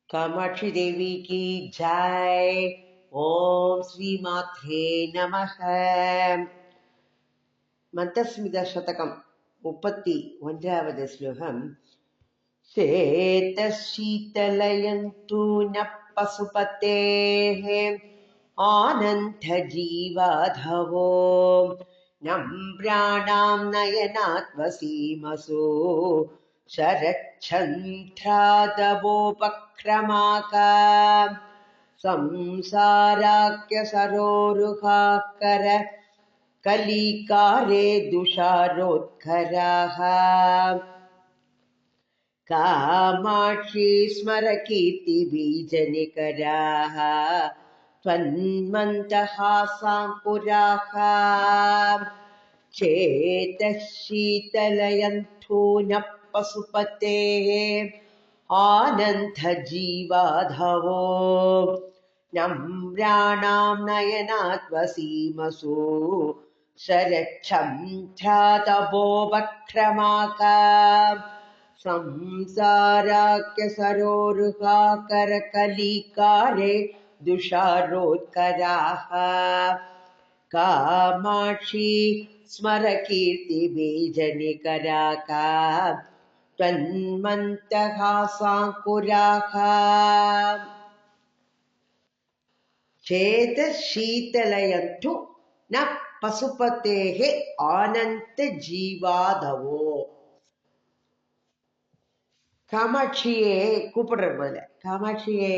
कामाक्षी देवी की जय। ओम श्री मात्रे नमः। मन्त्रस्मिता शतकम् 31வது श्लोकम्। शेतशीतलयन्तु न पशुपतेः आनन्दजीवाधवो नम्राणां नयनात्वसीमसो शरच्छन्त्रादवोपक्रमाका संसाराख्यसरोरुहाकर कलिकारे दुषारोत्कराः कामाक्षी स्मर कीर्तिबीजनिकराः त्वन्मन्दहासाङ्कुराः चेतः शीतलयन्तो नः पशुपतेः आनन्दजीवाधवो नम्राणां नयनात्वसीमसु शरच्छन्त्रादवोपक्रमाका संसाराख्यसरोरुहाकरकलिकारे दुषारोत्कराः कामाक्षी स्मर कीर्तिबीजनिकराका त्वन्मन्दहासाङ्कुराः चेतशीतलयन्तु न पशुपतेः आनन्दजीवाधवो. காமாட்சியே கூப்பிடுற போல, காமாட்சியே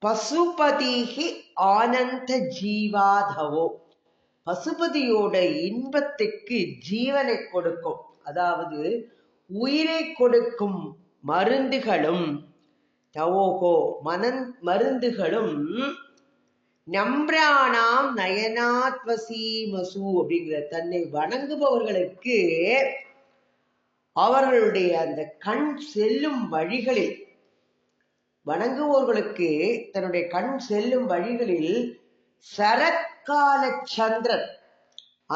பசுபதிஹி ஆனந்த ஜீவாதவோ, பசுபதியோட இன்பத்துக்கு ஜீவனை கொடுக்கும், அதாவது உயிரை கொடுக்கும் மருந்துகளும் தவோகோ மருந்துகளும் நம்ராணாம் நயனாத்வசீமசு அப்படிங்கிற தன்னை வணங்குபவர்களுக்கு அவர்களுடைய அந்த கண் செல்லும் வழிகளில், வணங்குவோர்களுக்கு தன்னுடைய கண் செல்லும் வழிகளில் சரத்கால சந்திரன்,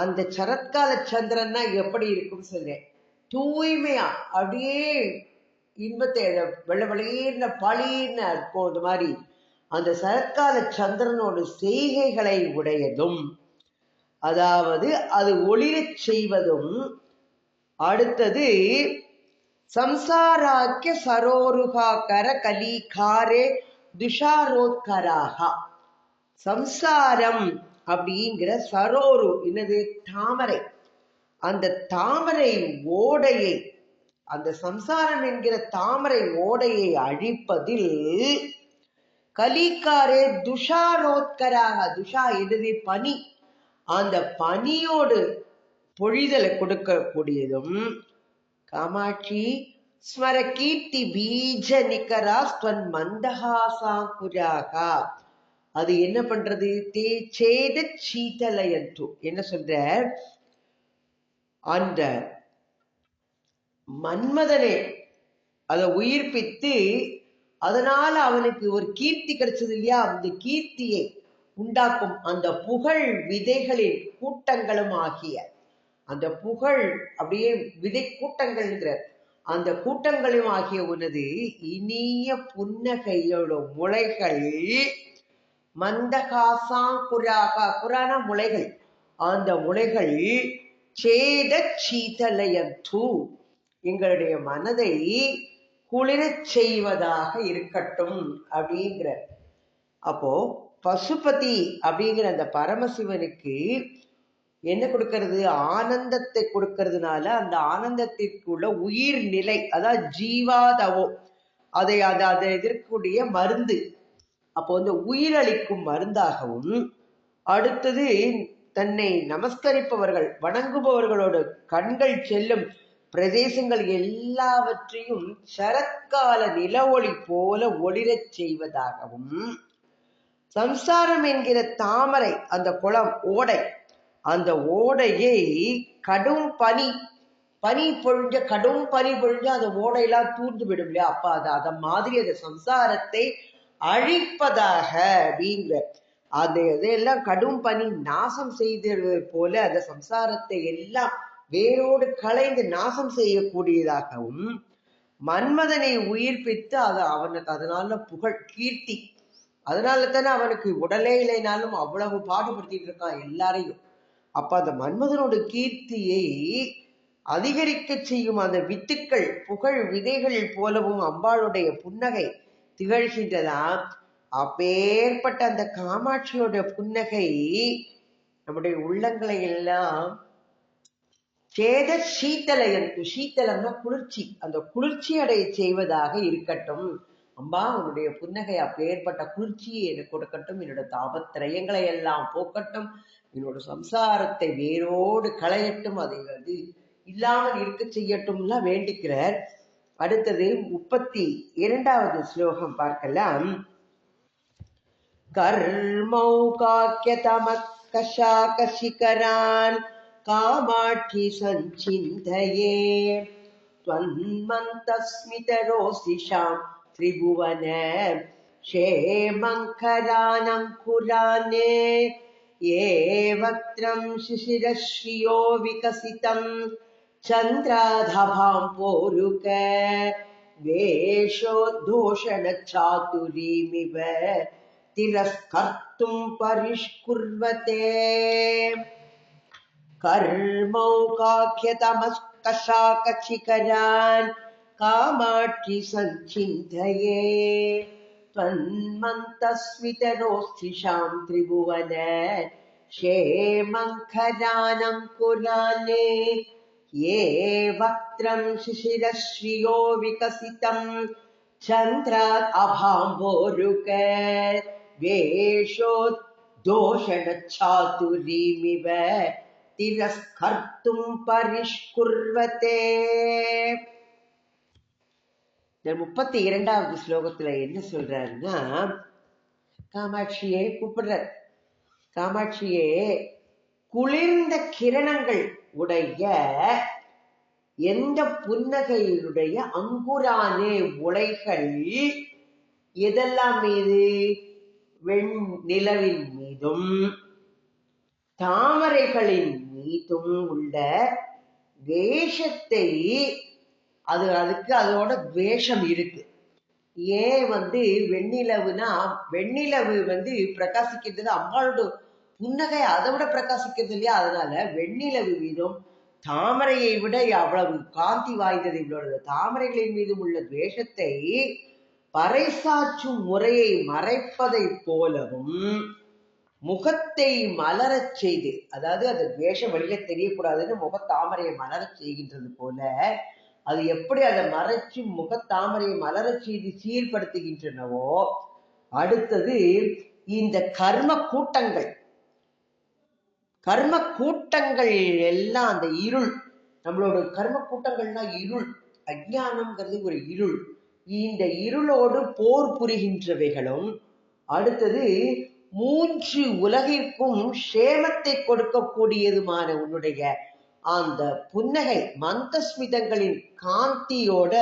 அந்த சரத்கால சந்திரன்னா எப்படி இருக்கும் சொல்றேன், தூய்மையா அப்படியே இன்பத்தை வெள்ள வெளியின பளிர்னு இருக்கும். அது மாதிரி அந்த சரத்கால சந்திரனோட செய்கைகளை உடையதும், அதாவது அது ஒளிரச் செய்வதும், அடுத்தது சம்சாராக்கிய சரோருகாக்கர கலிகாரே துஷாரோத்கராக, சம்சாரம் அப்படிங்கிற சரோரு என்னது தாமரை, அந்த தாமரை ஓடையை, அந்த சம்சாரம் என்கிற தாமரை ஓடையை அழிப்பதில் கலிகாரே துஷாரோத்கராக, துஷா எது பனி, அந்த பனியோடு பொழிதலை கொடுக்கக்கூடியதும் காமாட்சி ஸ்மர கீர்த்தி பீஜ நிகராஸ்வன் மந்தஹாசாங்குராகா, அது என்ன பண்றது, தே சேத சீதலயந்து, என்ன சொல்ற, அந்த மன்மதனை அதை உயிர்ப்பித்து அதனால அவனுக்கு ஒரு கீர்த்தி கிடைச்சது இல்லையா, அந்த கீர்த்தியை உண்டாக்கும் அந்த புகழ் விதைகளின் கூட்டங்களும் ஆகிய, அந்த புகழ் அப்படியே விதை கூட்டங்கள்ங்கிற அந்த கூட்டங்களும் ஆகிய உனது இனிய புன்னகையோட முளைகள் மந்தகாசா குராகா, குரான முளைகள், அந்த முளைகள் சேத சீதலயந்து, எங்களுடைய மனதை குளிரச் செய்வதாக இருக்கட்டும் அப்படிங்கிற. அப்போ பசுபதி அப்படிங்கிற அந்த பரமசிவனுக்கு என்ன கொடுக்கறது, ஆனந்தத்தை கொடுக்கறதுனால அந்த ஆனந்தத்திற்குள்ள உயிர் நிலை, அதாவது ஜீவாதவோ, அதை எதிர்க்கக்கூடிய மருந்து, அப்போ வந்து உயிரளிக்கும் மருந்தாகவும், அடுத்தது தன்னை நமஸ்கரிப்பவர்கள் வணங்குபவர்களோட கண்கள் செல்லும் பிரதேசங்கள் எல்லாவற்றையும் சரத்கால நில ஒளி போல ஒளிரச் செய்வதாகவும், சம்சாரம் என்கிற தாமரை அந்த குளம் ஓடை, அந்த ஓடையை கடும் பனி பொழிஞ்ச, கடும் பனி பொழிஞ்ச அந்த ஓடையெல்லாம் தூர்ந்து விடும் இல்லையா, அப்ப அத மாதிரி அந்த சம்சாரத்தை அழிப்பதாக அப்படிங்கிற, அந்த இதையெல்லாம் கடும் பனி நாசம் செய்தது போல அந்த சம்சாரத்தை எல்லாம் வேரோடு களைந்து நாசம் செய்யக்கூடியதாகவும், மன்மதனை உயிர்ப்பித்து அது அவனுக்கு அதனால புகழ் கீர்த்தி. அதனால தானே அவனுக்கு உடலே இல்லைனாலும் அவ்வளவு பாடுபடுத்திட்டு இருக்கான் எல்லாரையும். அப்ப அந்த மன்மதனோட கீர்த்தியை அதிகரிக்க செய்யும் அந்த வித்துக்கள் புகழ் விதைகள் போலவும் அம்பாளுடைய புன்னகை திகழ்கின்றதாம். அப்பேற்பட்ட அந்த காமாட்சியோட புன்னகை நம்முடைய உள்ளங்களை எல்லாம் சேத சீத்தலையன், சீத்தலம்னா குளிர்ச்சி, அந்த குளிர்ச்சி அடைய செய்வதாக இருக்கட்டும். அம்பா உன்னுடைய புன்னகை அப்பேற்பட்ட குளிர்ச்சியை எனக்கு கொடுக்கட்டும், என்னோட தாபத்திரயங்களை எல்லாம் போக்கட்டும், என்னோட சம்சாரத்தை வேரோடு களையட்டும், அதை இல்லாமல் இருக்க செய்யட்டும்லாம் வேண்டிக்கிறார். அடுத்தது 32வது ஸ்லோகம் பார்க்கலாம். கர்மௌகாக்யதமக்கஷாகசிகரான் காமாட்சி சஞ்சிந்தயே त्वन्मन्तस्मितरोऽसिषां त्रिभुवन क्षेमङ्करानङ्कुराने ये वक्त्रं शिशिरश्रियो विकसितं चन्द्राधभां पोरुक वेषोद्धोषणचातुरीमिव तिरस्कर्तुं परिष्कुर्वते कर्मौकाख्यतमस्कशाकशिखरान् कामाक्षि सञ्चिन्तये त्वन्मन्तस्मितरोऽस्त्रिषां त्रिभुवन क्षेमङ्करानङ्कुराने ये वक्त्रं शिशिरश्रियो विकसितं चन्द्रात् अभाम्बोरुक वेषोद्धोषणचातुरीमिव திரஸ்கர்த்தும் பரிஷ்குர்வதே. 32வது ஸ்லோகத்துல என்ன சொல்றாருன்னா, காமாட்சியே கூப்பிடுறார். காமாட்சியே, குளிர்ந்த கிரணங்கள் உடைய எந்த புன்னகையுடைய அங்குரானே முளைகள் எதெல்லாம் மீது? நிலவின் மீதும் தாமரைகளின் மீதும் உள்ள வேஷத்தை, அதுக்கு அதோட வேஷம் இருக்கு. ஏன் வெண்ணிலவுனா, வெண்ணிலவு பிரகாசிக்கிறது, அம்பாளோட புன்னகை அதை விட பிரகாசிக்கிறது இல்லையா? அதனால வெண்ணிலவு மீதும் தாமரையை விட அவ்வளவு காந்தி வாய்ந்தது இவ்வளவு தாமரைகளின் மீதும் உள்ள வேஷத்தை பறைசாற்றும் முறையை மறைப்பதை போலவும் முகத்தை மலரச் செய்து, அதாவது அது வேஷம் வெளியே தெரியக்கூடாதுன்னு முகத்தாமரையை மலரச் செய்கின்றது போல, அது எப்படி அதை மறைச்சு முகத்தாமரையை மலரச் செய்து சீர்படுத்துகின்றனவோ, அடுத்தது இந்த கர்ம கூட்டங்கள் எல்லாம் அந்த இருள், நம்மளோட கர்ம கூட்டங்கள்னா இருள், அஜ்ஞானம்ங்கிறது ஒரு இருள், இந்த இருளோடு போர் புரிகின்றவைகளும், அடுத்தது 3 உலகிற்கும் சேமத்தை கொடுக்கக்கூடியதுமான உன்னுடைய அந்த புன்னகை மந்தஸ்மிதங்களின் காந்தியோட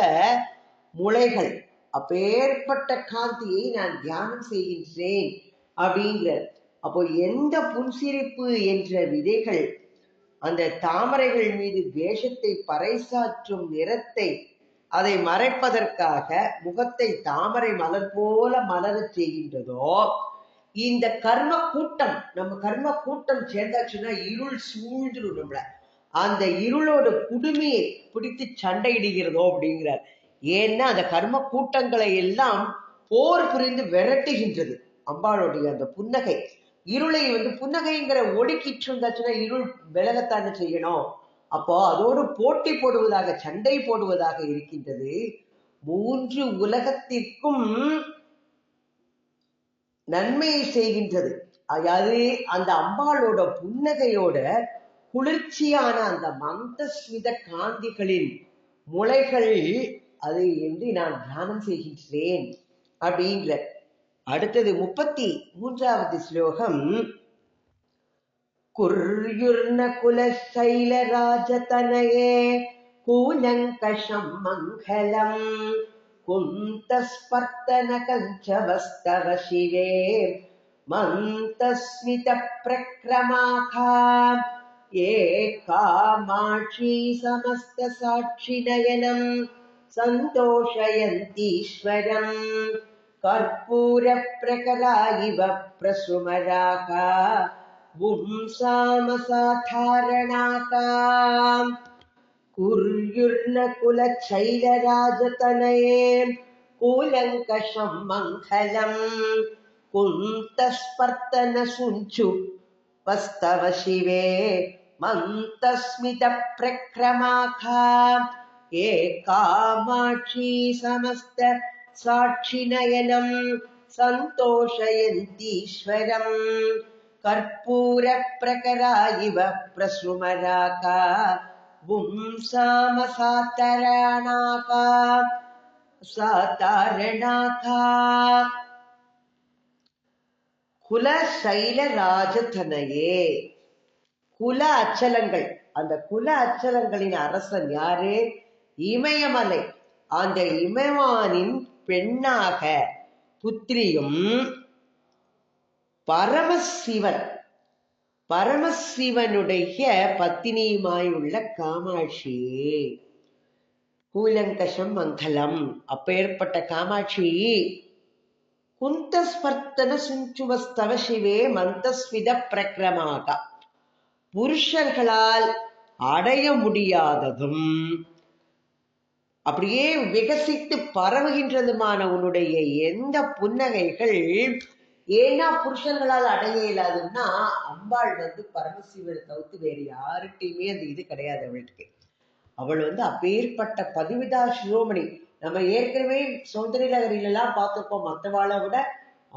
முளைகள், அப்பேற்பட்ட காந்தியை நான் தியானம் செய்கின்றேன் அப்படிங்கிற. அப்போ எந்த புன்சிரிப்பு என்ற விதைகள் அந்த தாமரைகள் மீது வேஷத்தை பறைசாற்றும் நிறத்தை அதை மறைப்பதற்காக முகத்தை தாமரை மலர் போல மலரச் செய்கின்றதோ, இந்த கர்ம கூட்டம், நம்ம கர்ம கூட்டம் சேர்ந்தாச்சுன்னா இருள் சூழ்ந்துடும் நம்மள, அந்த இருளோட குடுமையை பிடித்து சண்டையிடுகிறதோ அப்படிங்கிறார். ஏன்னா அந்த கர்ம கூட்டங்களை எல்லாம் போர் புரிந்து விரட்டுகின்றது அம்பாளுடைய அந்த புன்னகை. இருளை புன்னகைங்கிற ஒடுக்கிட்டு இருந்தாச்சுன்னா இருள் விலகத்தானே செய்யணும். அப்போ அதோடு போட்டி போடுவதாக, சண்டை போடுவதாக இருக்கின்றது. 3 உலகத்திற்கும் நன்மையை செய்கின்றது. அதாவது அந்த அம்பாளோட புன்னகையோட குளிர்ச்சியான அந்த மந்தஸ்மித காந்திகளின் முளைகள் அது என்று நான் தியானம் செய்கின்றேன் அப்படிங்கிற. அடுத்தது 33வது ஸ்லோகம். குர்யுர்ன குலசைல ராஜதனயே கூலங்கஷம் மங்களம் குந்தஸ்பர்த்தன கஞ்சவஸ்தவ சிவே மந்தஸ்மித பிரக்ரமாகா ஏ காமாட்சி சமஸ்த சாட்சி நயனம் सन्तोषयन्तीश्वरम् कर्पूरप्रकरा इव प्रसुमराः पुंसामसाधारणाका कुर्युर्न कुलशैलराजतनये कूलङ्कषं मङ्गलम् कुन्तस्पर्तनसुञ्चु वस्तव शिवे मन्तस्मितप्रक्रमाखा ये कामाक्षी समस्त साक्षिनयनम् सन्तोषयन्तीश्वरम् कर्पूरप्रकरा इव प्रसुमराका पुंसामसातरणाका सातारणाका குல சைல ராஜதனையே. குல அச்சலங்கள், அந்த குல அச்சலங்களின் அரசன் யாரு? இமயமலை. அந்த இமயமானின் பெண்ணாக புத்திரியும் பரமசிவன், பரமசிவனுடைய பத்தினியுமாயுள்ள காமாட்சியே. கூலங்கஷம் மங்கலம். அப்பேற்பட்ட காமாட்சி குந்தஸ்பர்த்தன சுஞ்சுவஸ்தவ சிவே மந்தஸ்வித பிரக்ரமாக, புருஷர்களால் அடைய முடியாததும் அப்படியே விகசித்து பரவுகின்றதுமான உன்னுடைய எந்த புன்னகைகள், ஏன்னா புருஷர்களால் அடைய இயலாதுன்னா அம்பாள் பரமசிவனை தவிர்த்து வேறு யாருகிட்டையுமே அந்த இது கிடையாது அவளுக்கு. அவள் அப்பேற்பட்ட பதிவிதா சிரோமணி. நம்ம ஏற்கனவே சௌந்தரியலகரிலாம் பார்த்துருப்போம். மற்றவாளை விட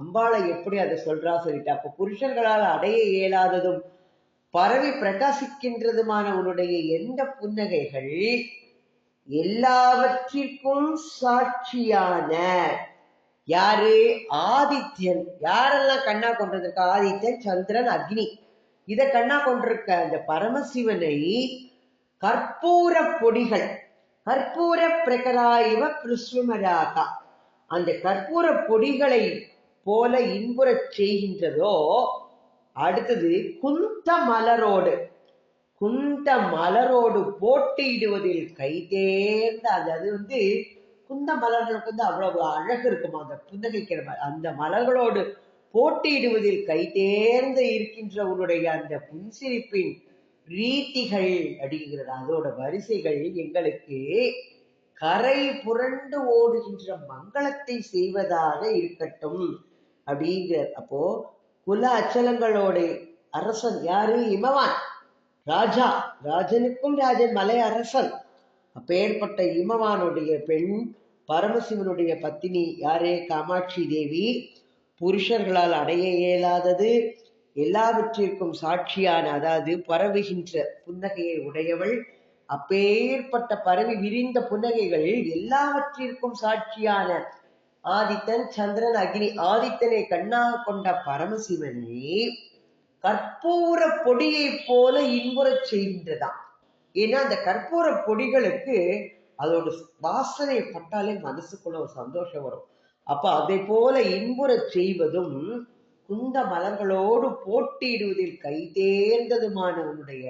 அம்பாளை எப்படி அதை சொல்றா சொல்லிட்டு. அப்போ புருஷர்களால் அடைய இயலாததும் பரவி பிரகாசிக்கின்றதுமான உன்னுடைய எந்த புன்னகைகள் எல்லாவற்றிற்கும் சாட்சியான யாரு? ஆதித்யன். யாரெல்லாம் கண்ணா கொண்டிருக்க? ஆதித்யன், சந்திரன், அக்னி. இத கண்ணா கொண்டிருக்க அந்த பரமசிவனை கற்பூர பொடிகள், கற்பூர பிரகராயிவ பிருஷ்வமராகா, அந்த கற்பூர பொடிகளை போல இன்புறச் செய்கின்றதோ. அடுத்தது குந்த மலரோடு, குந்த மலரோடு போட்டியிடுவதில் கை தேர்ந்த, அது குந்த மலர்களுக்கு அவ்வளவு அழகு இருக்குமா அந்த புன்னகைக்கிற அந்த மலர்களோடு போட்டியிடுவதில் கை தேர்ந்து இருக்கின்ற உன்னுடைய அந்த புன்சிரிப்பின் ரீதிகள் அப்படிங்கிறது, அதோட வரிசைகள் எங்களுக்கு கரை புரண்டு ஓடுகின்ற மங்களத்தை செய்வதாக இருக்கட்டும் அப்படிங்கிற. அப்போ குல அச்சலங்களோட அரசன் யாரு? இமவான் ராஜா. ராஜனுக்கும் ராஜன், மலை அரசன். அப்பேற்பட்ட இமவானுடைய பெண் பரமசிவனுடைய பத்தினி யாரே? காமாட்சி தேவி. புருஷர்களால் அடைய இயலாதது, எல்லாவற்றிற்கும் சாட்சியான, அதாவது பரவுகின்ற புன்னகையை உடையவள். அப்பேற்பட்ட பரவி விரிந்த புன்னகைகள் எல்லாவற்றிற்கும் சாட்சியான ஆதித்தன், சந்திரன், அக்னி. ஆதித்தனை கண்ணாக கொண்ட பரமசிவனை கற்பூர பொடியை போல இன்புறச் செய்கின்றதாம். ஏன்னா அந்த கற்பூர பொடிகளுக்கு அதோட வாசனை பட்டாலே மனசுக்குள்ள ஒரு சந்தோஷம் வரும். அப்ப அதை போல இன்புறச் செய்வதும் குந்த மலர்களோடு போட்டியிடுவதில் கை தேர்ந்ததுமான உன்னுடைய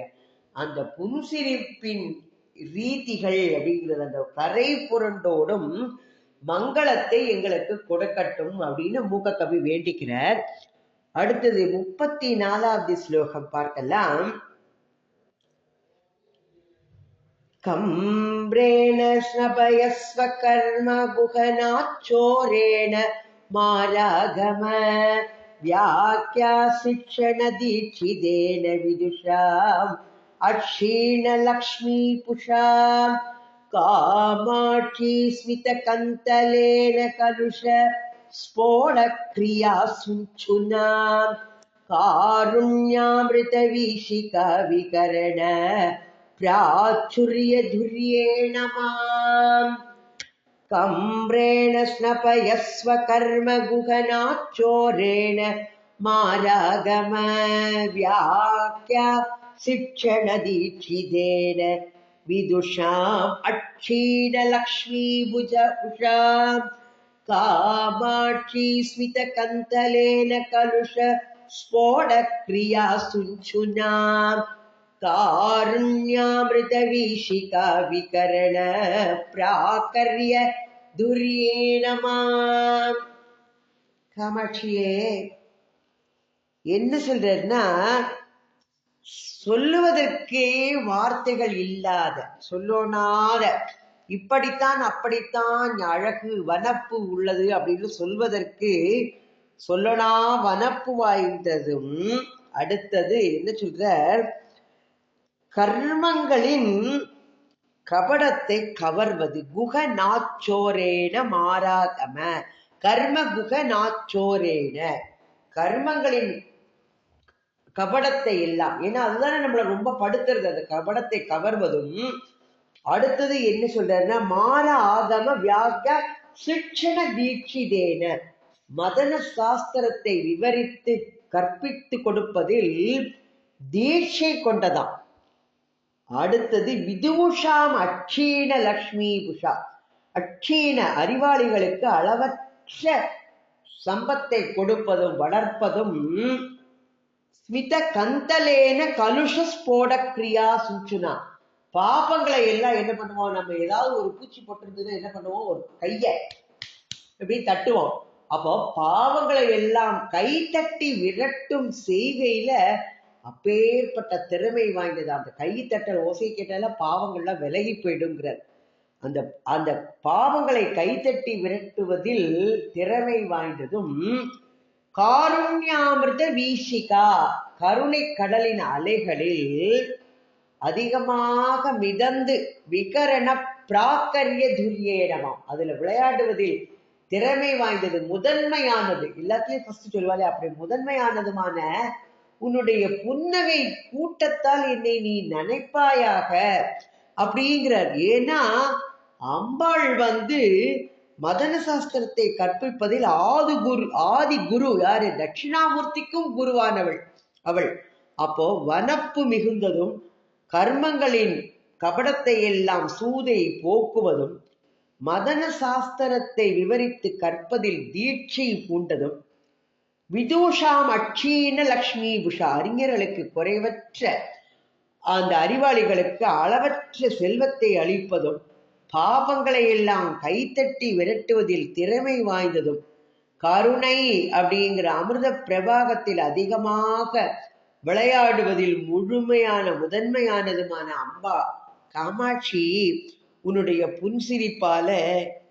அந்த புன்சிரிப்பின் ரீதிகள் அப்படிங்கிறது, அந்த கரை புரண்டோடும் மங்களத்தை எங்களுக்கு கொடுக்கட்டும் அப்படின்னு மூக்க கவி வேண்டிக்கிறார். அடுத்தது 34வது ஸ்லோகம் பார்க்கலாம். கம்ரேண ஸ்னபயஸ்வ கர்ம குஹனாச்சோரேண மாராகம व्याख्या शिक्षण दीक्षितेन विदुषाम् अक्षीण लक्ष्मी पुषाम् कामाक्षी स्मित कन्तलेन कलुष स्फोट क्रिया सुञ्चुनाम् कारुण्यामृत वीशिका विकरण प्राचुर्य धुर्येण माम् कम्रेण स्नपयस्व कर्म गुहनाचोरेण मारागम व्याख्या शिक्षण दीक्षितेन विदुषाम् अक्षीण लक्ष्मी भुज उषाम् कामाक्षी स्मित कन्तलेन कलुष स्फोट क्रिया सुञ्चुनाम् காருண்யாமிருத வீஷிகா விகரண பிராகர்ய துரியேனமாம். காமாட்சியே என்ன சொல்றன்னா, சொல்லுவதற்கே வார்த்தைகள் இல்லாத, சொல்லோனாத, இப்படித்தான் அப்படித்தான் அழகு வனப்பு உள்ளது அப்படின்னு சொல்வதற்கு சொல்லனா வனப்பு வாய்ந்ததும். அடுத்தது என்ன சொல்ற, கர்மங்களின் கபடத்தை கவர்வது. குக நாச்சோரேன மாறாகம, கர்ம குக நாச்சோரேன, கர்மங்களின் கபடத்தை எல்லாம், ஏன்னா அதுதானே நம்மள ரொம்ப படுத்துறது, அந்த கபடத்தை கவர்வதும். அடுத்தது என்ன சொல்றன்னா, மாற ஆகம வியாக்கிய சிக்ஷண தீட்சிதேன, மதன சாஸ்திரத்தை விவரித்து கற்பித்து கொடுப்பதில் தீட்சை கொண்டதாம். அடுத்தது விதூஷாம் அட்சீண லக்ஷ்மி புஷா, அட்சீண அறிவாளிகளுக்கு அளவற்ற சம்பத்தை கொடுப்பதும் வளர்ப்பதும். ஸ்மித கந்தலேன கலுஷ ஸ்போட கிரியா சூச்சுனா, பாபங்களை எல்லாம் என்ன பண்ணுவோம், நம்ம ஏதாவது ஒரு பூச்சி போட்டிருந்ததுன்னா என்ன பண்ணுவோம், ஒரு கைய எப்படி தட்டுவோம். அப்போ பாவங்களை எல்லாம் கை தட்டி விரட்டும் செய்கையில அப்பேற்பட்ட திறமை வாய்ந்தது. அந்த கை தட்டல் ஓசை கேட்டால பாவங்கள்லாம் விலகி போயிடுங்கிறார். அந்த அந்த பாவங்களை கைத்தட்டி விரட்டுவதில் திறமை வாய்ந்ததும். காருண்யாமிர்த வீஷிகா, கருணை கடலின் அலைகளில் அதிகமாக மிதந்து விகரண பிராக்கரிய துரியேனமாம், அதுல விளையாடுவதில் திறமை வாய்ந்தது, முதன்மையானது. எல்லாத்தையும் ஃபர்ஸ்ட் சொல்லுவாளே அப்படி முதன்மையானதுமான உன்னுடைய புன்னகை கூட்டத்தால் என்னை நீ நினைப்பாயாக அப்படிங்கிறார். ஏன்னா அம்பாள் மதன சாஸ்திரத்தை கற்பிப்பதில் ஆதி குரு யாரு, தட்சிணாமூர்த்திக்கும் குருவானவள் அவள். அப்போ வனப்பு மிகுந்ததும், கர்மங்களின் கபடத்தை எல்லாம் சூதை போக்குவதும், மதன சாஸ்திரத்தை விவரித்து கற்பதில் தீட்சை பூண்டதும், விதூஷாம் அட்சீன லக்ஷ்மி புஷா, அறிஞர்களுக்கு குறைவற்ற அந்த அறிவாளிகளுக்கு அளவற்ற செல்வத்தை அளிப்பதும், பாபங்களை எல்லாம் கைத்தட்டி விரட்டுவதில் திறமை வாய்ந்ததும், கருணை அப்படிங்கிற அமிர்த பிரபாகத்தில் அதிகமாக விளையாடுவதில் முழுமையான முதன்மையானதுமான அம்பா காமாட்சி, உன்னுடைய புன்சிரிப்பால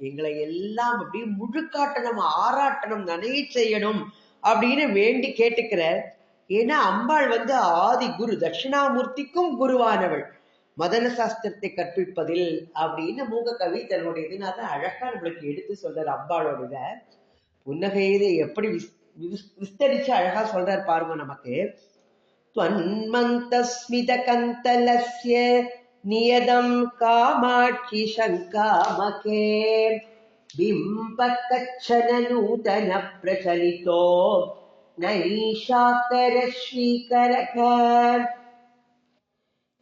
எங்களை எல்லாம் அப்படி முழுக்காட்டணும், ஆராட்டணும், நனைய செய்யணும் அப்படின்னு வேண்டி கேட்டுக்கிற. ஏன்னா அம்பாள் ஆதி குரு, தட்சிணாமூர்த்திக்கும் குருவானவள், மதன சாஸ்திரத்தை கற்பிப்பதில் அப்படின்னு மூக கவி தன்னுடைய இதனால அழகா நம்மளுக்கு எடுத்து சொல்றார். அம்பாளோட புன்னகையை எப்படி விஸ்தரிச்சு அழகா சொல்றார் பாருங்க நமக்கு. त्वन्मन्तस्मित कन्तलस्य नियतं कामाक्षि शङ्कामके बिम्बकच्छन नूतन प्रचलितो नैषाकर श्रीकरः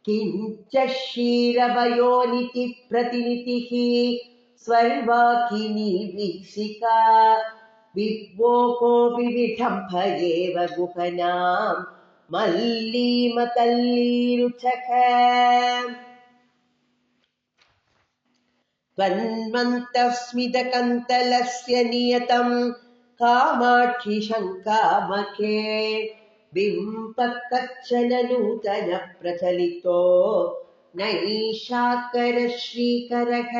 किञ्च क्षीरवयोनिति प्रतिनिधिः स्वर्वाकिनी वीसिका विभो कोऽपि विठम्भ एव गुहनाम् मल्लीमतल्लीरुचः त्वन्मन्तस्मितकन्तलस्य नियतं कामाक्षि शङ्कामके बिम्बकच्छन नूतन प्रचलितो नैषाकर श्रीकरः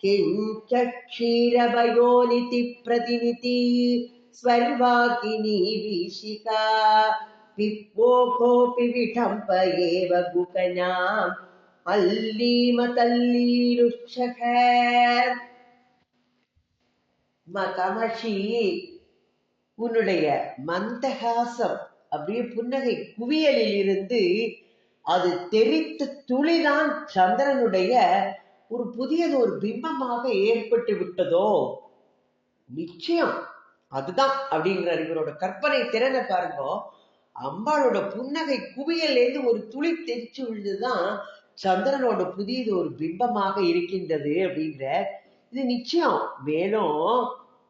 किञ्च क्षीरवयोनिति प्रतिनिधि स्वर्वाकिनी वीशिका विभो कोऽपि विठम्ब एव गुकनाम् मल्लीमतल्लीरुच्छः. காமாட்சி, உன்னுடைய மந்தகாசம் அப்படியே புன்னகை குவியலில் இருந்து அது தெரித்த துளிதான் சந்திரனுடைய ஒரு புதியது ஒரு பிம்பமாக ஏற்பட்டு விட்டதோ, நிச்சயம் அதுதான் அப்படிங்கிறார். இவரோட கற்பனை திறனை பாருங்க. அம்பாளோட புன்னகை குவியலேருந்து ஒரு துளி தெரிச்சு விழுந்துதான் சந்திரனோட புதியது ஒரு பிம்பமாக இருக்கின்றது அப்படின்ற இது நிச்சயம். மேலும்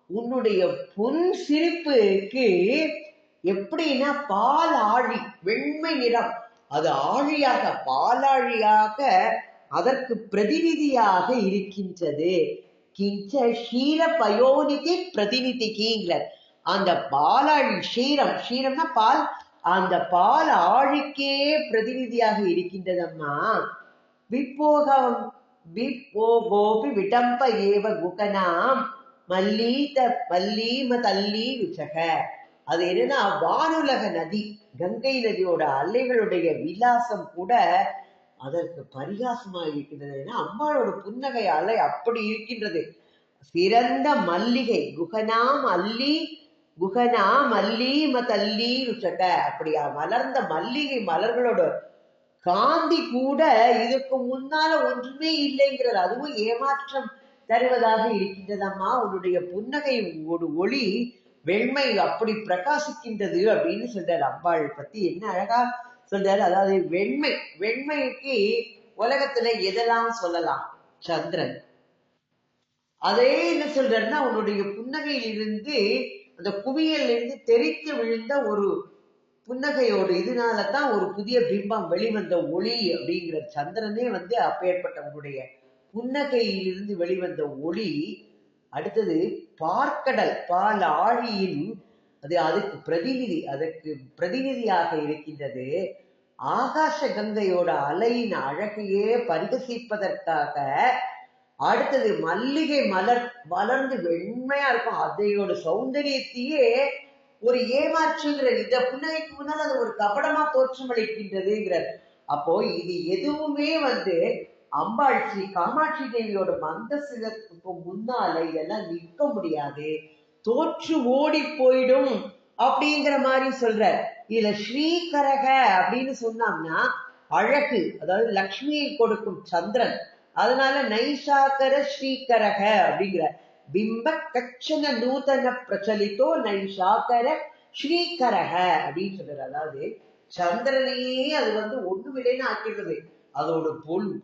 உன்னுடைய புன் சிரிப்புக்கு எப்படின்னா பால் ஆழி வெண்மை நிறம் அது ஆழியாக பாலாழியாக அதற்கு பிரதிநிதியாக இருக்கின்றது. கிஞ்ச ஷீர பயோனிக்கு பிரதிநிதிக்கிங்கிற அந்த பாலாழி ஷீரம்னா பால், அந்த பால் ஆழிக்கே பிரதிநிதியாக இருக்கின்றதம்மா. விப்போகம் விப்போகோபி விடம்ப ஏவ குகனாம் மல்லீம தல்லி ருச்சக. அது என்னன்னா வானுலக நதி, கங்கை நதியோட அலைகளுடைய விலாசம் கூட அதற்கு பரிகாசமாக இருக்கின்றது. ஏன்னா அம்பாளோட புன்னகை அலை அப்படி இருக்கின்றது. சிறந்த மல்லிகை குகனாம் மல்லி மல்லி ருச்சக, அப்படியா மலர்ந்த மல்லிகை மலர்களோட காந்தி கூட இதுக்கு முன்னால ஒன்றுமே இல்லைங்கிறது. அதுவும் ஏமாற்றம் தருவதாக இருக்கின்றதம்மா. உன்னுடைய புன்னகை ஒரு ஒளி வெண்மை அப்படி பிரகாசிக்கின்றது அப்படின்னு சொல்றாரு. அம்பாள் பத்தி என்ன அழகா சொல்றாரு. அதாவது வெண்மைக்கு உலகத்துல எதெல்லாம் சொல்லலாம்? சந்திரன். அதே என்ன சொல்றாருன்னா, உன்னுடைய புன்னகையிலிருந்து அந்த குவியல் இருந்து தெரித்து விழுந்த ஒரு புன்னகையோடு இதனாலதான் ஒரு புதிய பிம்பம் வெளிவந்த ஒளி அப்படிங்கிற. சந்திரனே அப்பேற்பட்டவனுடைய புன்னகையிலிருந்து வெளிவந்த ஒளி. அடுத்தது பார்க்கடல் பால் ஆழியின் அதுக்கு பிரதிநிதியாக இருக்கின்றது. ஆகாச கங்கையோட அலையின் அழகையே பரிகசிப்பதற்காக. அடுத்தது மல்லிகை மலர்ந்து வெண்மையா இருக்கும், அதையோட சௌந்தரியத்தையே ஒரு ஏமாற்றுங்கிற. இந்த புன்னகைக்கு முன்னால் அது ஒரு கபடமா தோற்றமளிக்கின்றதுங்கிறார். அப்போ இது எதுவுமே அம்பாள் ஸ்ரீ காமாட்சி தேவியோட மந்த சிகத்துக்கு முன்னால இதெல்லாம் நிற்க முடியாது, தோற்று ஓடி போயிடும் அப்படிங்கிற மாதிரி சொல்ற. இதுல ஸ்ரீகரக அப்படின்னு சொன்னோம்னா அழகு, அதாவது லக்ஷ்மியை கொடுக்கும் சந்திரன். அதனால நைஷாக்கர ஸ்ரீகரக அப்படிங்கிற. பிம்ப கச்சன நூதன பிரச்சலித்தோ நைஷாக்கர ஸ்ரீகரக அப்படின்னு சொல்றாரு. அதாவது சந்திரனையே அது ஒண்ணுமில்லைன்னு ஆக்கிடுறது. அதோட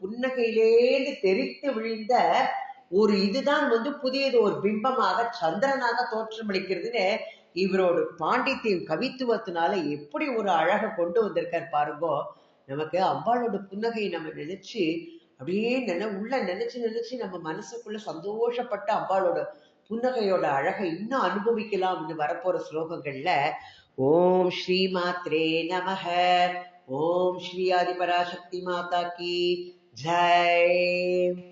புன்னகையிலேந்து தெரித்து விழுந்த ஒரு இதுதான் புதியது ஒரு பிம்பமாக சந்திரனாக தோற்றமளிக்கிறதுன்னு இவரோட பாண்டித்யம் கவித்துவத்தினால எப்படி ஒரு அழகை கொண்டு வந்திருக்காரு பாருங்கோ. நமக்கு அம்பாளோட புன்னகை நம்ம நினைச்சு அப்படியே உள்ள நினைச்சு நம்ம மனசுக்குள்ள சந்தோஷப்பட்ட அம்பாளோட புன்னகையோட அழகை இன்னும் அனுபவிக்கலாம்னு வரப்போற ஸ்லோகங்கள்ல. ஓம் ஸ்ரீ மாத்ரே நமஹ. ஓம் ஸ்ரீ ஆதிபராசக்தி மாதா கி ஜெய்.